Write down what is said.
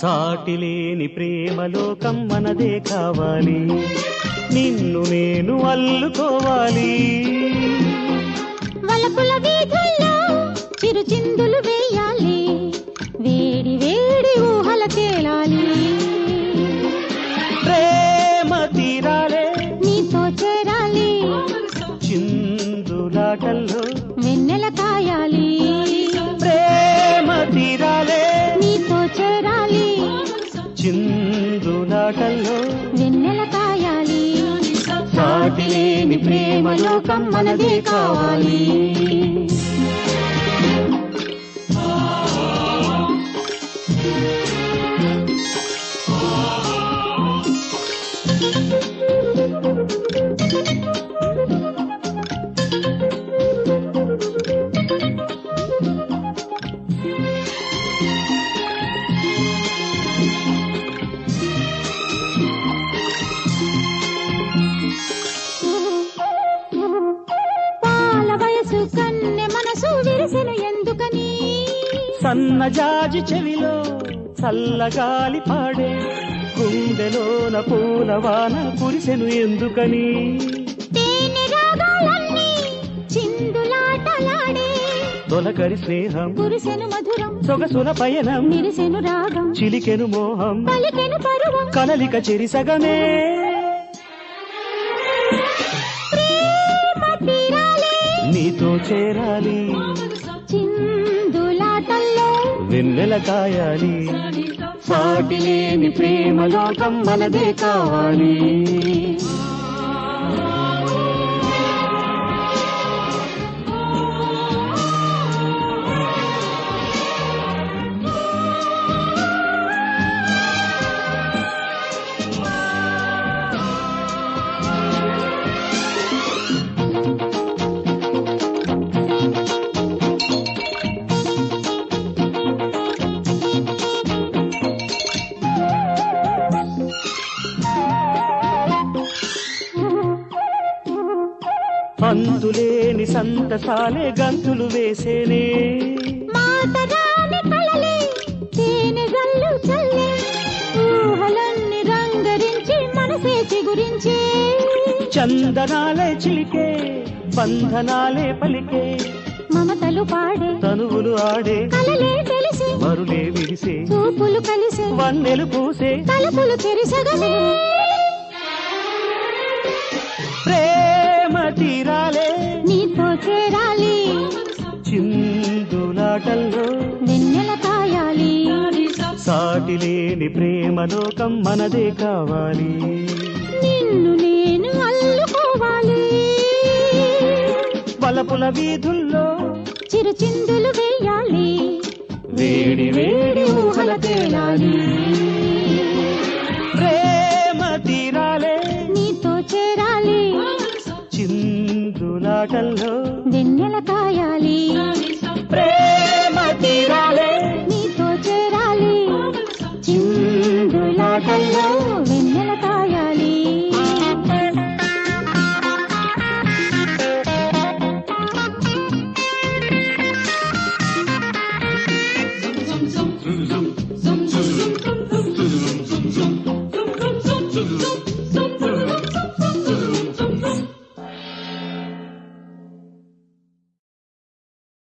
సాటిలేని ప్రేమలోకం మనదే కావాలి, నిన్ను నేను అల్లుకోవాలి. వలపుల వీధుల్లో చిరు చిందులు వేయాలి, వేడి వేడి ఊహల తేలాలి. ప్రేమ తీరాలే నీతో చేరాలి, చిందులాటల్లో వెన్నెల కాయాలి. ప్రేమ తీరాలే నీతో చేరాలి, చిందులాటల్లో వెన్నెల కాయాలి. సాటిలేని ప్రేమలోకం మనదే కావాలి. కన్నె మనసు విరిసెను ఎందుకని, సన్నజాజి చెవిలో చల్లగాలి పాడే, గుండెలోన పూలవాన కురిసెను ఎందుకని. తేనె రాగాలన్నీ చిందులాటలాడే, తొలకరి స్నేహం కురిసెను మధురం, సొగసుల పయనం నిరిసెను రాగం, చిలికెను మోహం, పలికెను పరువం, కలలిక చెరిసగనే. నీతో చేరాలి, చిందులాటల్లో వెన్నెల కాయాలి. సాటిలేని ప్రేమలోకం మనదే కావాలి. అంతులేని సంతసాలే గంతులు వేసేనే, మాటరాని కలలే తేనె గల్లు చల్లే, ఊహలన్నీ రంగరించి మనసే చిగురించే. చందనాలే చిలికే బంధనాలే పలికే, మమతలు పాడే తనువులు ఆడే, కలలే తెలిసే మరులే విరిసే, చూపులు కలిసే వన్నెలు పూసే, తలుపులు తెరిసగనే. ప్రేమ తీరాలే నీతో చేరాలి, చిందులాటల్లో వెన్నెల కాయాలి. సాటిలేని ప్రేమలోకం మనదే కావాలి, నిన్ను నేను అల్లుకోవాలి. వలపుల వీధుల్లో చిరు చిందులు వేయాలి, వేడి వేడి ఊహల తేలాలి. ప్రేమ తీరాలే నీతో చేరాలి, చిందులాటల్లో